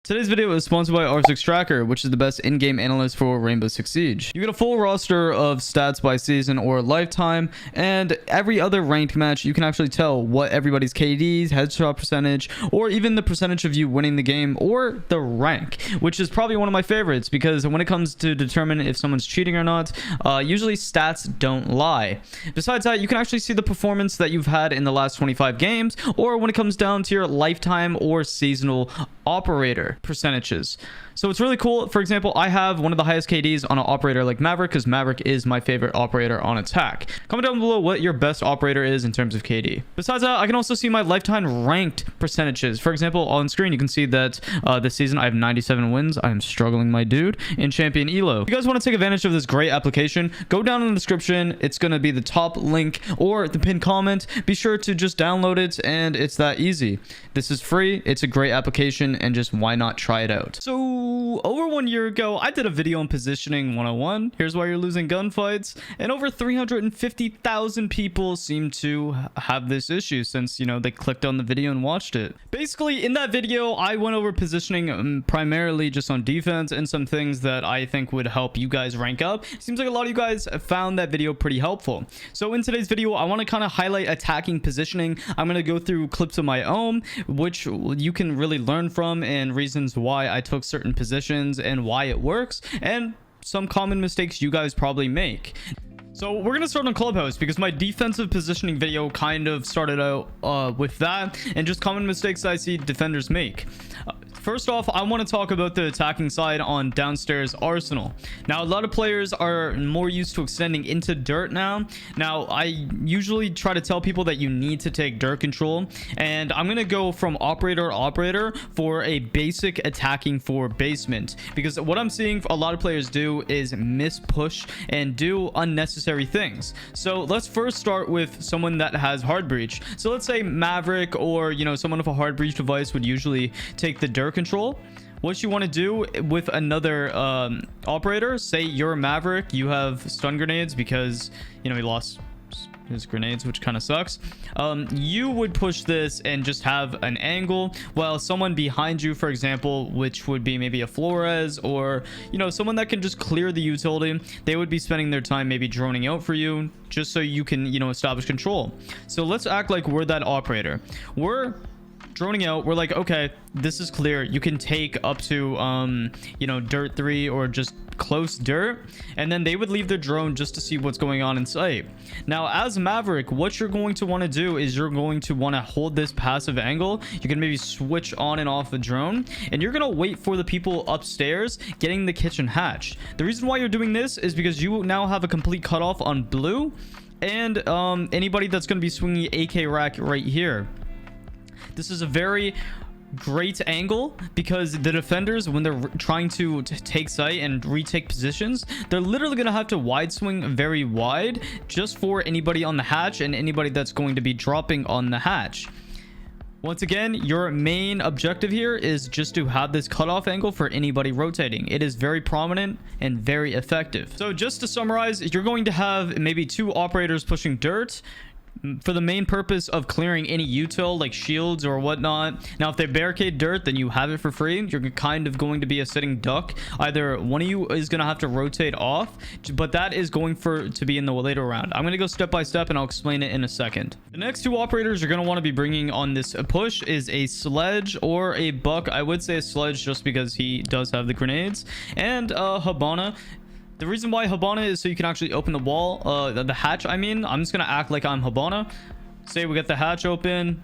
Today's video is sponsored by R6 Tracker, which is the best in-game analyst for Rainbow Six Siege. You get a full roster of stats by season or lifetime, and every other ranked match, you can actually tell what everybody's KDs, headshot percentage, or even the percentage of you winning the game, or the rank, which is probably one of my favorites, because when it comes to determine if someone's cheating or not, usually stats don't lie. Besides that, you can actually see the performance that you've had in the last 25 games, or when it comes down to your lifetime or seasonal operator percentages. So it's really cool. For example, I have one of the highest KDs on an operator like Maverick, because Maverick is my favorite operator on attack. Comment down below what your best operator is in terms of KD. Besides that, I can also see my lifetime ranked percentages. For example, on screen you can see that this season I have 97 wins. I am struggling, my dude, in champion elo. If you guys want to take advantage of this great application, go down in the description. It's going to be the top link or the pinned comment. Be sure to just download it, and it's that easy. This is free. It's a great application, and just why not try it out? So over 1 year ago, I did a video on positioning 101. Here's why you're losing gunfights, and over 350,000 people seem to have this issue since, you know, they clicked on the video and watched it. Basically, in that video, I went over positioning primarily just on defense and some things that I think would help you guys rank up. It seems like a lot of you guys found that video pretty helpful. So in today's video, I want to kind of highlight attacking positioning. I'm going to go through clips of my own, which you can really learn from, and reasons why I took certain positions and why it works, and some common mistakes you guys probably make. So we're going to start on Clubhouse, because my defensive positioning video kind of started out with that, and just common mistakes I see defenders make. First off, I want to talk about the attacking side on downstairs arsenal. Now, a lot of players are more used to extending into dirt now. Now, I usually try to tell people that you need to take dirt control, and I'm going to go from operator to operator for a basic attacking for basement, because what I'm seeing a lot of players do is miss push and do unnecessary things. So let's first start with someone that has hard breach. So let's say Maverick, or, you know, someone with a hard breach device would usually take the dirt control. What you want to do with another operator, say you're a Maverick, you have stun grenades because, you know, he lost his grenades, which kind of sucks. You would push this and just have an angle, while someone behind you, for example, which would be maybe a Flores, or, you know, someone that can just clear the utility, they would be spending their time maybe droning out for you, just so you can, you know, establish control. So let's act like we're that operator. We're droning out. We're like, okay, this is clear. You can take up to you know, dirt 3 or just close dirt, and then they would leave their drone just to see what's going on in sight. Now, as Maverick, what you're going to want to do is you're going to want to hold this passive angle. You can maybe switch on and off the drone, and you're going to wait for the people upstairs getting the kitchen hatch. The reason why you're doing this is because you now have a complete cutoff on blue, and anybody that's going to be swinging AK rack right here. This is a very great angle, because the defenders, when they're trying to take sight and retake positions, they're literally going to have to wide swing very wide just for anybody on the hatch and anybody that's going to be dropping on the hatch. Once again, your main objective here is just to have this cutoff angle for anybody rotating. It is very prominent and very effective. So just to summarize, you're going to have maybe 2 operators pushing dirt for the main purpose of clearing any util like shields or whatnot. Now, if they barricade dirt, then you have it for free. You're kind of going to be a sitting duck. Either one of you is going to have to rotate off, but that is going to be in the later round. I'm going to go step by step, and I'll explain it in a second. The next 2 operators you're going to want to be bringing on this push is a sledge or a buck. I would say a sledge just because he does have the grenades, and Habana. The reason why Habana is so you can actually open the wall, the hatch, I mean. I'm just going to act like I'm Habana. Say we got the hatch open.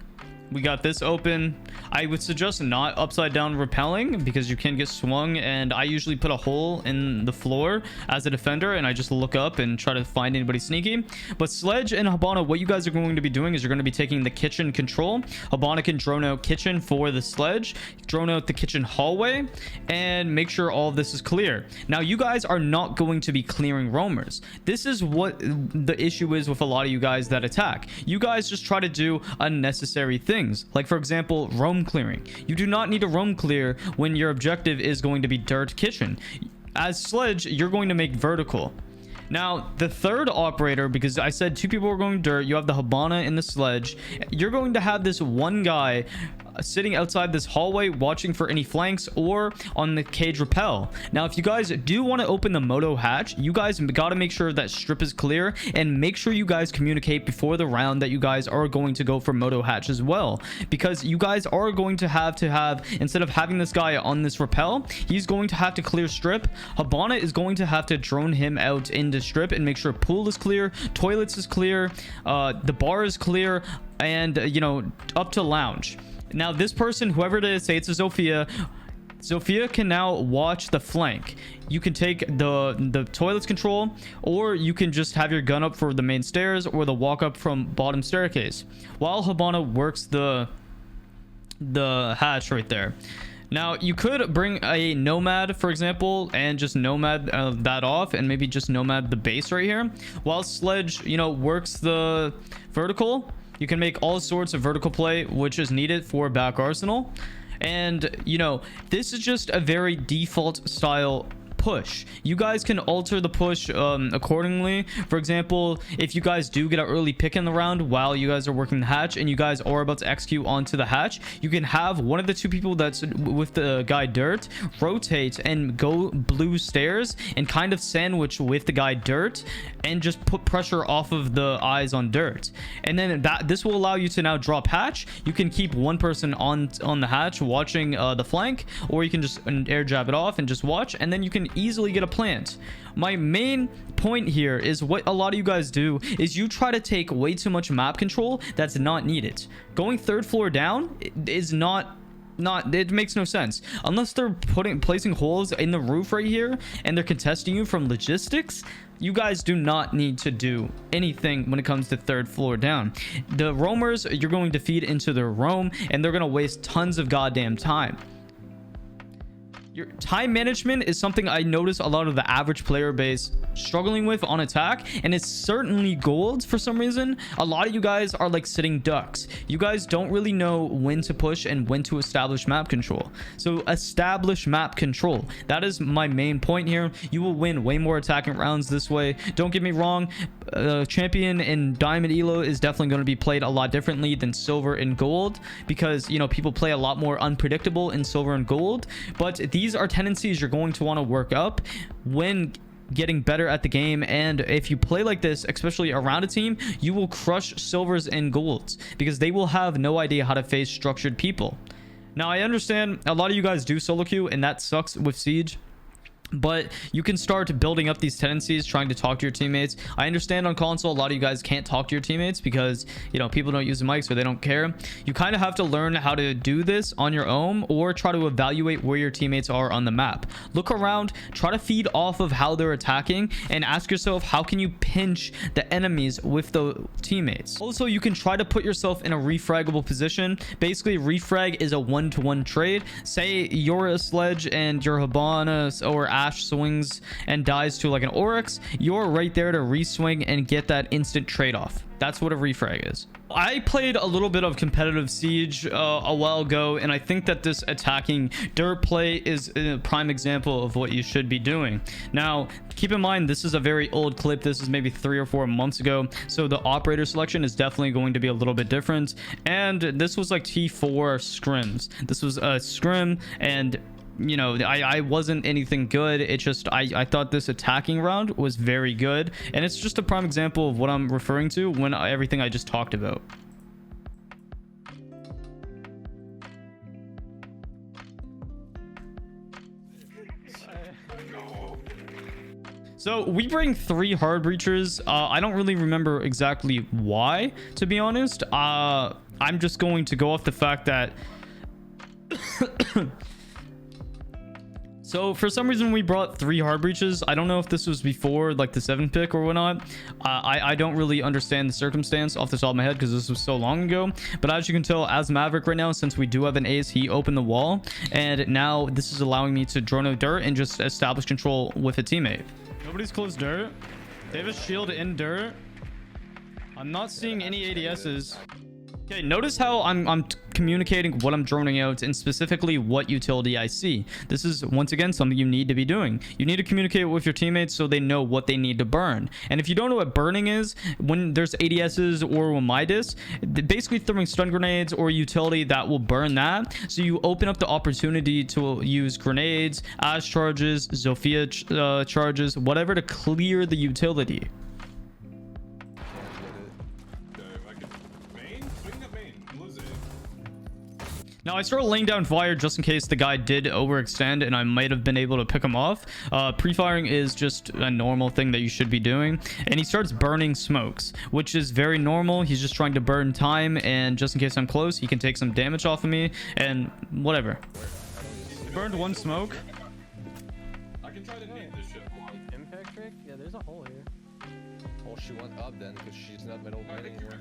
We got this open. I would suggest not upside down rappelling, because you can get swung, and I usually put a hole in the floor as a defender, and I just look up and try to find anybody sneaky. But Sledge and Habana, what you guys are going to be doing is you're going to be taking the kitchen control. Habana can drone out kitchen for the Sledge, drone out the kitchen hallway, and make sure all of this is clear. Now, you guys are not going to be clearing roamers. This is what the issue is with a lot of you guys that attack. You guys just try to do unnecessary things. Like, for example, roam clearing. You do not need a roam clear when your objective is going to be dirt kitchen. As Sledge, you're going to make vertical. Now, the third operator, because I said 2 people are going dirt, you have the Habana and the Sledge. You're going to have this one guy sitting outside this hallway watching for any flanks or on the cage rappel. Now, if you guys do want to open the moto hatch, you guys got to make sure that strip is clear, and make sure you guys communicate before the round that you guys are going to go for moto hatch as well, because you guys are going to have instead of having this guy on this rappel, he's going to have to clear strip. Hibana is going to have to drone him out into strip and make sure pool is clear, toilets is clear, the bar is clear, and you know, up to lounge. Now this person, whoever it is, say it's a Zofia can now watch the flank. You can take the toilets control, or you can just have your gun up for the main stairs or the walk up from bottom staircase, while Hibana works the hatch right there. Now, you could bring a nomad, for example, and just nomad that off, and maybe just nomad the base right here, while Sledge, you know, works the vertical. You can make all sorts of vertical play, which is needed for back arsenal. And, you know, this is just a very default style push. You guys can alter the push accordingly. For example, if you guys do get an early pick in the round while you guys are working the hatch and you guys are about to execute onto the hatch, you can have one of the two people that's with the guy Dirt rotate and go blue stairs and kind of sandwich with the guy Dirt and just put pressure off of the eyes on Dirt. And then this will allow you to now drop hatch. You can keep one person on the hatch watching the flank, or you can just air jab it off and just watch, and then you can easily get a plant. My main point here is what a lot of you guys do is you try to take way too much map control that's not needed. Going third floor down is not it makes no sense unless they're placing holes in the roof right here and they're contesting you from logistics. You guys do not need to do anything when it comes to third floor down. The roamers, you're going to feed into their roam and they're going to waste tons of goddamn time. Your time management is something I notice a lot of the average player base struggling with on attack, and it's certainly gold for some reason. A lot of you guys are like sitting ducks. You guys don't really know when to push and when to establish map control. So establish map control. That is my main point here. You will win way more attacking rounds this way. Don't get me wrong, champion in diamond elo is definitely going to be played a lot differently than silver and gold, because you know, people play a lot more unpredictable in silver and gold. But these are tendencies you're going to want to work up when getting better at the game. And if you play like this, especially around a team, you will crush silvers and golds because they will have no idea how to face structured people. Now, I understand a lot of you guys do solo queue and that sucks with Siege, but you can start building up these tendencies, trying to talk to your teammates. I understand on console a lot of you guys can't talk to your teammates because, you know, people don't use the mics or they don't care. You kind of have to learn how to do this on your own, or try to evaluate where your teammates are on the map. Look around, try to feed off of how they're attacking, and ask yourself, how can you pinch the enemies with the teammates? Also, you can try to put yourself in a refraggable position. Basically, refrag is a one-to-one trade. Say you're a Sledge and your Hibana or Ash swings and dies to like an Oryx, you're right there to reswing and get that instant trade-off. That's what a refrag is. I played a little bit of competitive Siege a while ago, and I think that this attacking dirt play is a prime example of what you should be doing. Now, keep in mind, this is a very old clip. This is maybe 3 or 4 months ago, so the operator selection is definitely going to be a little bit different. And this was like T4 scrims. This was a scrim, and you know, I wasn't anything good. It's just I thought this attacking round was very good, and it's just a prime example of what I'm referring to when everything I just talked about. So we bring 3 hard breachers. I don't really remember exactly why, to be honest. I'm just going to go off the fact that so for some reason we brought 3 hard breaches. I don't know if this was before like the 7th pick or whatnot. I don't really understand the circumstance off the top of my head because this was so long ago. But as you can tell, as Maverick right now, since we do have an ace, he opened the wall, and now this is allowing me to drone out dirt and just establish control with a teammate. Nobody's close dirt. They have a shield in dirt. I'm not seeing any ADSs. Okay, notice how I'm communicating what I'm droning out and specifically what utility I see. This is, once again, something you need to be doing. You need to communicate with your teammates so they know what they need to burn. And if you don't know what burning is, when there's ADSs or WMIDIS, basically throwing stun grenades or utility that will burn that. So you open up the opportunity to use grenades, Ash charges, Zofia charges, whatever to clear the utility. Now, I started laying down fire just in case the guy did overextend and I might have been able to pick him off. Pre-firing is just a normal thing that you should be doing. And he starts burning smokes, which is very normal. He's just trying to burn time, and just in case I'm close, he can take some damage off of me and whatever. Burned one smoke. I can try to nade this shit. Impact trick? Yeah, there's a hole here. Oh, she went up then because she's not middle anymore.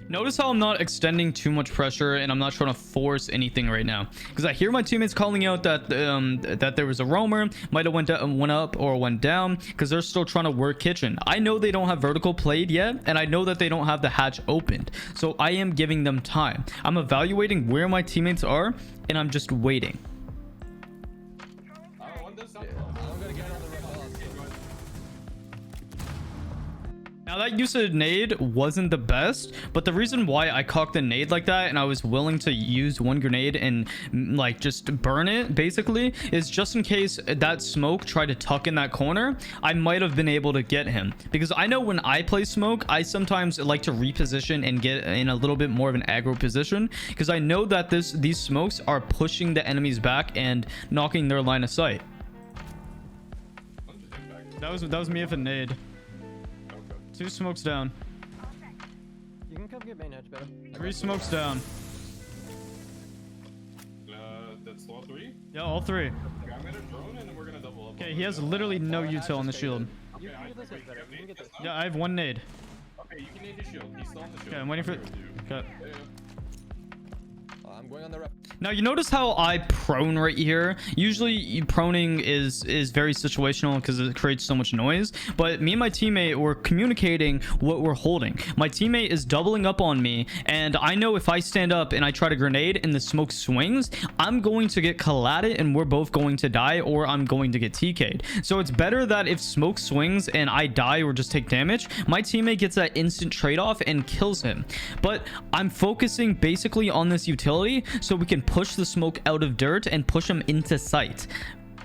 Notice how I'm not extending too much pressure and I'm not trying to force anything right now, because I hear my teammates calling out that that there was a roamer, might have went up or went down, because they're still trying to work kitchen. I know they don't have vertical played yet, and I know that they don't have the hatch opened, so I am giving them time. I'm evaluating where my teammates are and I'm just waiting. Now, that use of nade wasn't the best, but the reason why I cocked the nade like that and I was willing to use one grenade and like just burn it basically is just in case that smoke tried to tuck in that corner, I might have been able to get him. Because I know when I play smoke, I sometimes like to reposition and get in a little bit more of an aggro position, because I know that these smokes are pushing the enemies back and knocking their line of sight. That was me with a nade. 2 smokes down. You can come get main hatch, better. 3 smokes down. That's all 3? Yeah, all 3. Okay, I'm gonna drone and then we're gonna double up. Okay, he has literally no util on the shield. You can get this hatch better. You can get this. Yeah, I have 1 nade. Okay, you can nade his shield. He's still on the shield. Okay, I'm waiting for... Okay. Yeah. I'm going on the rep. Now, you notice how I prone right here. Usually proning is very situational because it creates so much noise, but me and my teammate were communicating what we're holding. My teammate is doubling up on me, and I know if I stand up and I try to grenade and the smoke swings, I'm going to get colladed and we're both going to die, or I'm going to get TK'd. So it's better that if smoke swings and I die or just take damage, my teammate gets that instant trade-off and kills him. But I'm focusing basically on this utility so we can push the smoke out of dirt and push them into sight.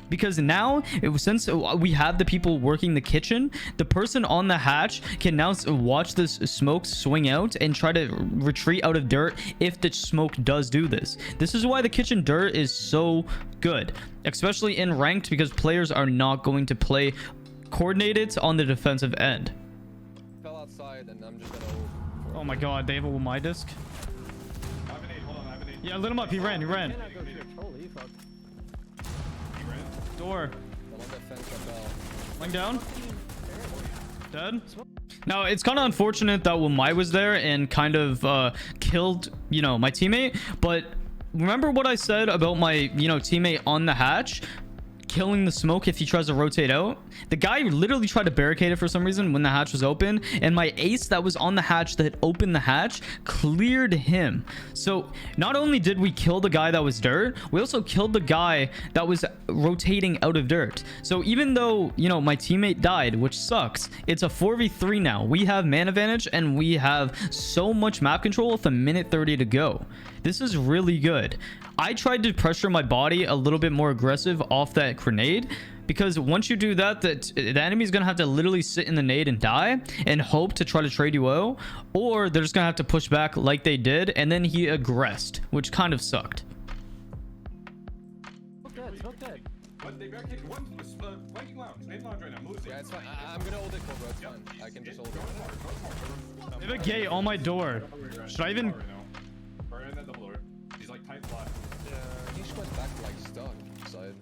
Because now, since we have the people working the kitchen, the person on the hatch can now watch this smoke swing out and try to retreat out of dirt if the smoke does do this. This is why the kitchen dirt is so good, especially in ranked, because players are not going to play coordinated on the defensive end. Fell outside and I'm just gonna... Oh my god, they have a my disc. Yeah, lit him up. He ran. You cannot go through. Holy fuck. Door. I'm on the fence right now. Laying down. Dead. Now, it's kind of unfortunate that Wamai was there and kind of killed, you know, my teammate. But remember what I said about my, you know, teammate on the hatch killing the smoke if he tries to rotate out? The guy literally tried to barricade it for some reason when the hatch was open, and my ace that was on the hatch that opened the hatch cleared him. So not only did we kill the guy that was dirt, we also killed the guy that was rotating out of dirt. So even though, you know, my teammate died, which sucks, it's a 4v3 now. We have man advantage and we have so much map control with a minute 30 to go. This is really good. I tried to pressure my body a little bit more aggressive off that grenade, because once you do that, the enemy's gonna have to literally sit in the nade and die and hope to try to trade you out, or they're just gonna have to push back like they did, and then he aggressed, which kind of sucked. Smoke dead. But they barricaded one Viking lounge. Nade lounge right now. Move it. Yeah, it's fine. I'm gonna hold it, Cobra. It's fine. I can just hold it. They have a gate on my door. Should I even... Burn that double door. He's like tight left. Yeah, he just went back like stuck inside.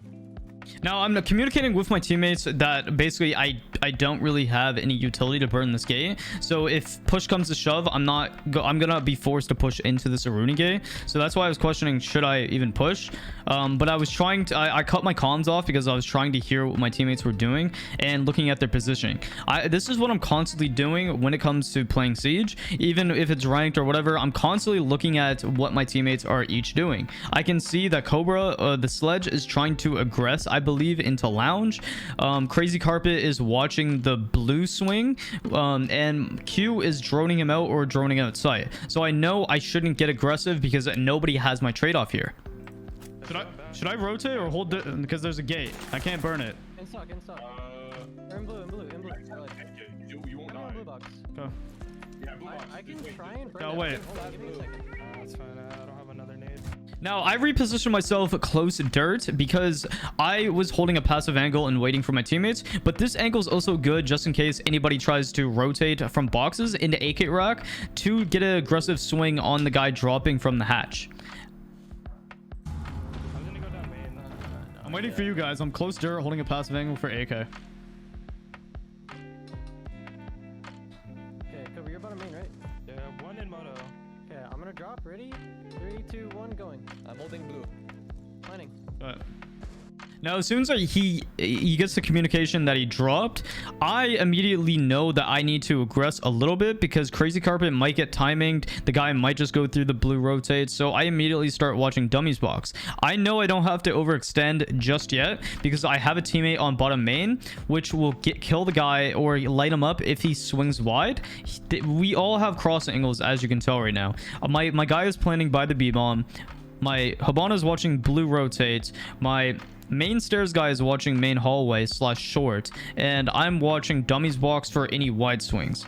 Now I'm communicating with my teammates that basically I don't really have any utility to burn this gate. So if push comes to shove, I'm gonna be forced to push into this Aruni gate. So that's why I was questioning, should I even push? But I was trying to, I cut my comms off because I was trying to hear what my teammates were doing and looking at their positioning. This is what I'm constantly doing when it comes to playing Siege. Even if it's ranked or whatever, I'm constantly looking at what my teammates are each doing. I can see that Cobra, the sledge, is trying to aggress, I believe, into lounge. Crazy Carpet is watching the blue swing, and Q is droning him out or droning out sight. So I know I shouldn't get aggressive because nobody has my trade-off here. Should I rotate or hold it? Because there's a gate. I can't burn it. In stock, in stock. Or in blue, in blue, in blue. I like it. You won't I'm die. in blue box. Okay. Yeah, blue box. I can Wait, try and burn No, it. wait. Hold on, give me a second. That's fine. I don't have another nade. Now, I repositioned myself close to dirt because I was holding a passive angle and waiting for my teammates. But this angle is also good just in case anybody tries to rotate from boxes into AK rack to get an aggressive swing on the guy dropping from the hatch. I'm gonna go down main. I'm waiting for you guys. I'm close dirt holding a passive angle for AK. Okay, Kobe, you're bottom main, right? Yeah, one in moto. Okay, I'm gonna drop. Ready? 3, 2, 1, going. I'm holding blue. Planning. Now, as soon as he gets the communication that he dropped, I immediately know that I need to aggress a little bit because Crazy Carpet might get timinged. The guy might just go through the blue rotate. So I immediately start watching dummies box. I know I don't have to overextend just yet because I have a teammate on bottom main, which will kill the guy or light him up if he swings wide. We all have cross angles, as you can tell right now. My guy is planning by the B-bomb. My Habana is watching blue rotate. My main stairs guy is watching main hallway / short, and I'm watching dummies box for any wide swings.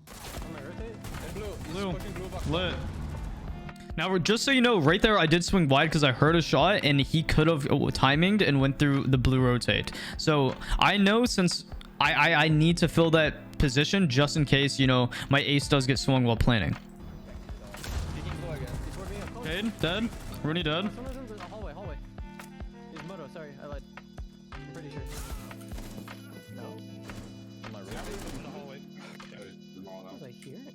I'm gonna rotate. In blue. He's Blue. pushing blue box. Lit. Now, just so you know, right there, I did swing wide because I heard a shot, and he could have timinged and went through the blue rotate. So I know since I need to fill that position just in case, you know, my ace does get swung while planning. Peeking blue again. He's working up. Close. Dead. Dead. Rooney dead. Someone's in the hallway, hallway. He's moto, sorry, I lied. I'm pretty sure. No? Am I ready? In the hallway. What was I hearing?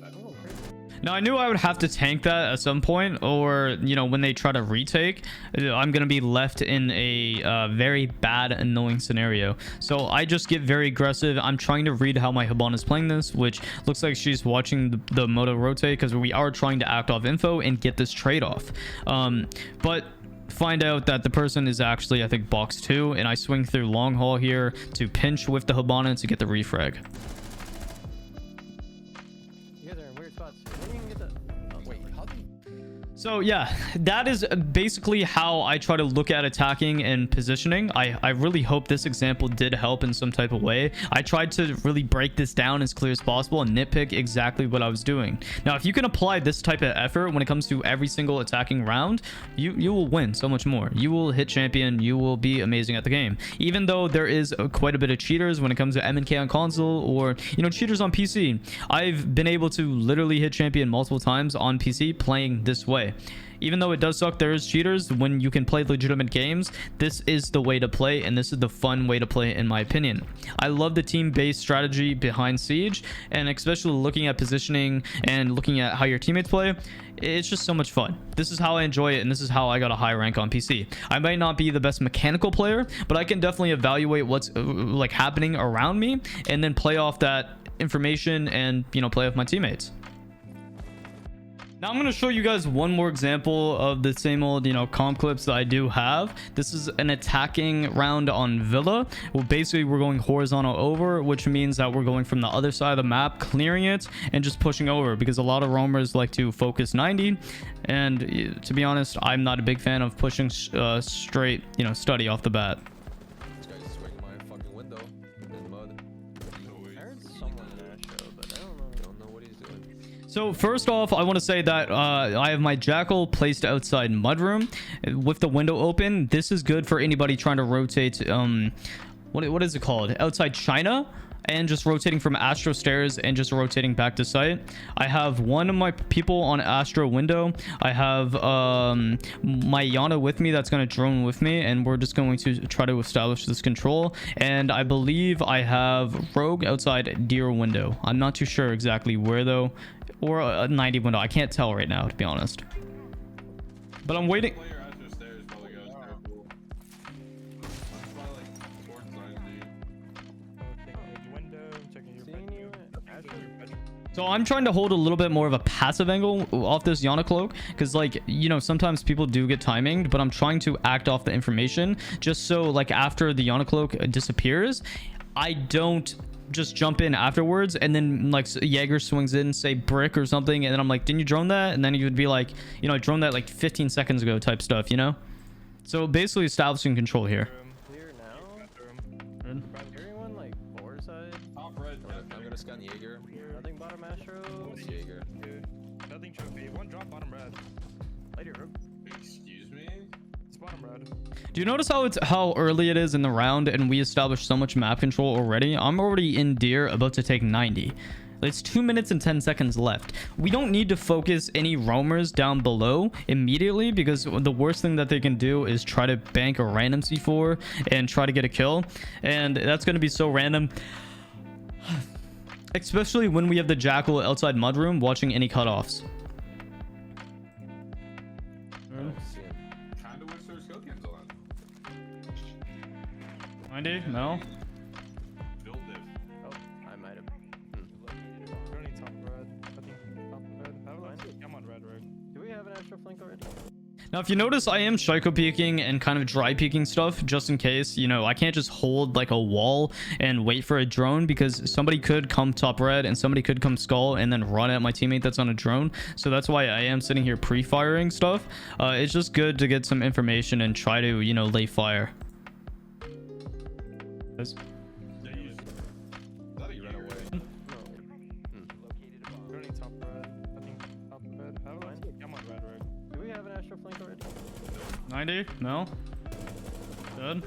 Oh, crazy. Now, I knew I would have to tank that at some point, or, you know, when they try to retake, I'm going to be left in a very bad, annoying scenario. So I just get very aggressive. I'm trying to read how my Habana is playing this, which looks like she's watching the moto rotate because we are trying to act off info and get this trade-off. But find out that the person is actually, I think, box 2, and I swing through long haul here to pinch with the Habana to get the refrag. You guys are in weird spots. When are you gonna get that? Wait, how do you... So yeah, that is basically how I try to look at attacking and positioning. I really hope this example did help in some type of way. I tried to really break this down as clear as possible and nitpick exactly what I was doing. Now, if you can apply this type of effort when it comes to every single attacking round, you will win so much more. You will hit champion. You will be amazing at the game. Even though there is quite a bit of cheaters when it comes to M&K on console or, you know, cheaters on PC. I've been able to literally hit champion multiple times on PC playing this way. Even though it does suck, there is cheaters. When you can play legitimate games, this is the way to play, and this is the fun way to play, in my opinion. I love the team-based strategy behind Siege, and especially looking at positioning and looking at how your teammates play. It's just so much fun. This is how I enjoy it, and this is how I got a high rank on PC. I might not be the best mechanical player, but I can definitely evaluate what's like happening around me, and then play off that information and, you know, play with my teammates. Now I'm going to show you guys one more example of the same old, you know, comp clips that I do have. This is an attacking round on Villa. Well, basically we're going horizontal over, which means that we're going from the other side of the map, clearing it and just pushing over, because a lot of roamers like to focus 90. And to be honest, I'm not a big fan of pushing straight, you know, study off the bat. This guy's swinging my fucking window in mud. I heard someone in Astro, but I don't know. What he's doing. So first off, I want to say that I have my Jackal placed outside mudroom with the window open. This is good for anybody trying to rotate. What is it called? Outside China. and just rotating from Astro stairs and just rotating back to site. I have one of my people on Astro window. I have my Yana with me that's going to drone with me, and we're just going to try to establish this control. And I believe I have Rogue outside Deer window. I'm not too sure exactly where though, or a 90 window. I can't tell right now, to be honest, but I'm waiting. Player Astro stairs probably goes purple. That's why, like, sports signs, dude. Checking your window, checking your Seeing you. bedroom. So I'm trying to hold a little bit more of a passive angle off this Yana cloak, because, like, you know, sometimes people do get timing, but I'm trying to act off the information just so, like, after the Yana cloak disappears, I don't just jump in afterwards and then, like, Jaeger swings in, say brick or something, and then I'm like, didn't you drone that? And then you would be like, you know, I droned that like 15 seconds ago type stuff, you know? So basically establishing control here. Clear now. Bedroom. Hearing one like four side. Top red. I'm gonna scan Jaeger. Nothing bottom Astro. What's Jaeger? Dude, nothing trophy. One drop bottom red. Light your room. Excuse me? It's bottom red. Do you notice how early it is in the round and we established so much map control already? I'm already in Deer about to take 90. It's 2 minutes and 10 seconds left. We don't need to focus any roamers down below immediately, because the worst thing that they can do is try to bank a random C4 and try to get a kill. And that's going to be so random. Especially when we have the Jackal outside mudroom watching any cutoffs. I don't see him. Kinda wish there was skill cams on. 90, Mel. Build this. Oh, I might have. We don't need top red. I think top red. How do I see it? Come on, red, red. Do we have an Astro flank already? Now, if you notice, I am psycho peeking and kind of dry peeking stuff just in case. You know, I can't just hold like a wall and wait for a drone, because somebody could come top red and somebody could come skull and then run at my teammate that's on a drone. So that's why I am sitting here pre-firing stuff. It's just good to get some information and try to, you know, lay fire. Is that a You ran year? away. No. We don't need top red. I think top red. How do I see it? Come on, red, red. Do we have an Astro flank already? 90, Mel. Good. No.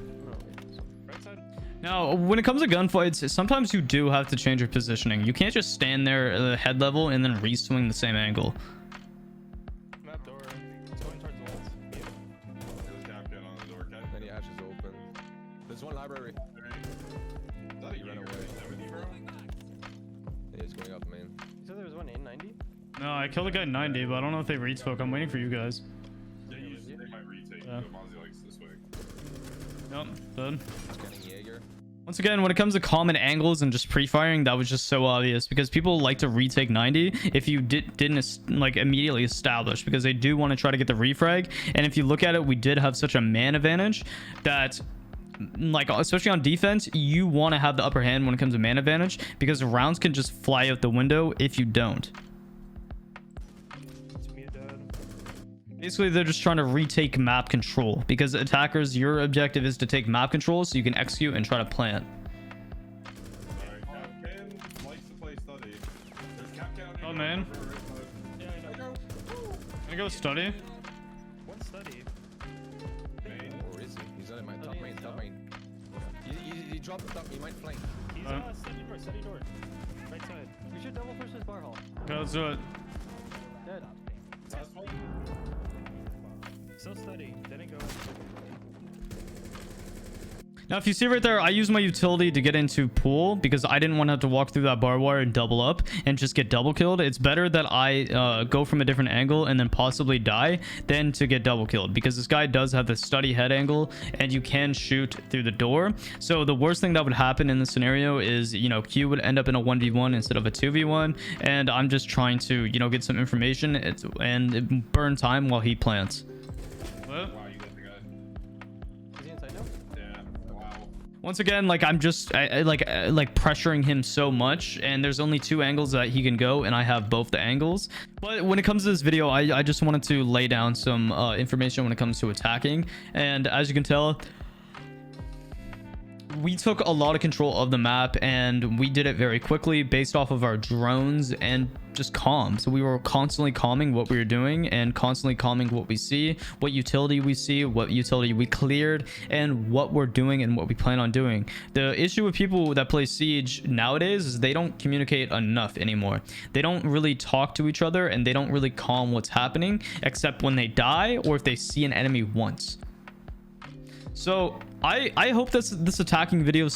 Right side. Now, when it comes to gunfights, sometimes you do have to change your positioning. You can't just stand there at the head level and then re-swing the same angle. Map door. It's going towards the walls. There's Capcan on the door, Cat. Many hatches open. There's one library. Is that a You ran year? away. 70, bro? Yeah, it's going up main. You said there was one in 90? No, I killed a guy 90, but I don't know if they re-spoke. I'm waiting for you guys. They might retake. Yeah. Mozzie likes this way. Yep, done. Scanning Jaeger. Once again, when it comes to common angles and just pre-firing, that was just so obvious, because people like to retake 90 if you didn't like immediately establish, because they do want to try to get the refrag. And if you look at it, we did have such a man advantage that, like, especially on defense, you want to have the upper hand when it comes to man advantage, because rounds can just fly out the window if you don't. It's me dead. Basically, they're just trying to retake map control, because attackers, your objective is to take map control so you can execute and try to plant. Sorry, Capcan likes to play study. There's Capcan on your Oh, man. door, right side. Yeah, I know. Can I go study? One study. Main. Or is he? He's not in my top main. Top main. He dropped the top. He might flank. He's steady door. Right side. We should double push this bar hall. Okay, let's do it. Dead. Last one. Still steady. Didn't go. Now, if you see right there, I use my utility to get into pool because I didn't want to have to walk through that barbed wire and double up and just get double killed. It's better that I go from a different angle and then possibly die than to get double killed, because this guy does have the study head angle and you can shoot through the door. So the worst thing that would happen in this scenario is, you know, Q would end up in a 1v1 instead of a 2v1. And I'm just trying to, you know, get some information and burn time while he plants. What? Wow, you got the guy. Is he inside now? Yeah. Wow. Once again, like, I'm just like pressuring him so much, and there's only two angles that he can go, and I have both the angles. But when it comes to this video, I just wanted to lay down some information when it comes to attacking. And as you can tell, we took a lot of control of the map, and we did it very quickly based off of our drones and just calm. So we were constantly calming what we were doing and constantly calming what we see, what utility we see, what utility we cleared, and what we're doing and what we plan on doing. The issue with people that play Siege nowadays is they don't communicate enough anymore. They don't really talk to each other, and they don't really calm what's happening except when they die or if they see an enemy once. So I hope this attacking video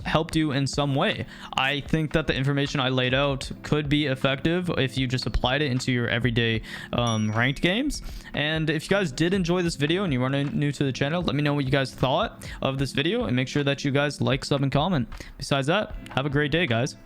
helped you in some way. I think that the information I laid out could be effective if you just applied it into your everyday ranked games. And if you guys did enjoy this video and you are new to the channel, let me know what you guys thought of this video, and make sure that you guys like, sub, and comment. Besides that, have a great day, guys.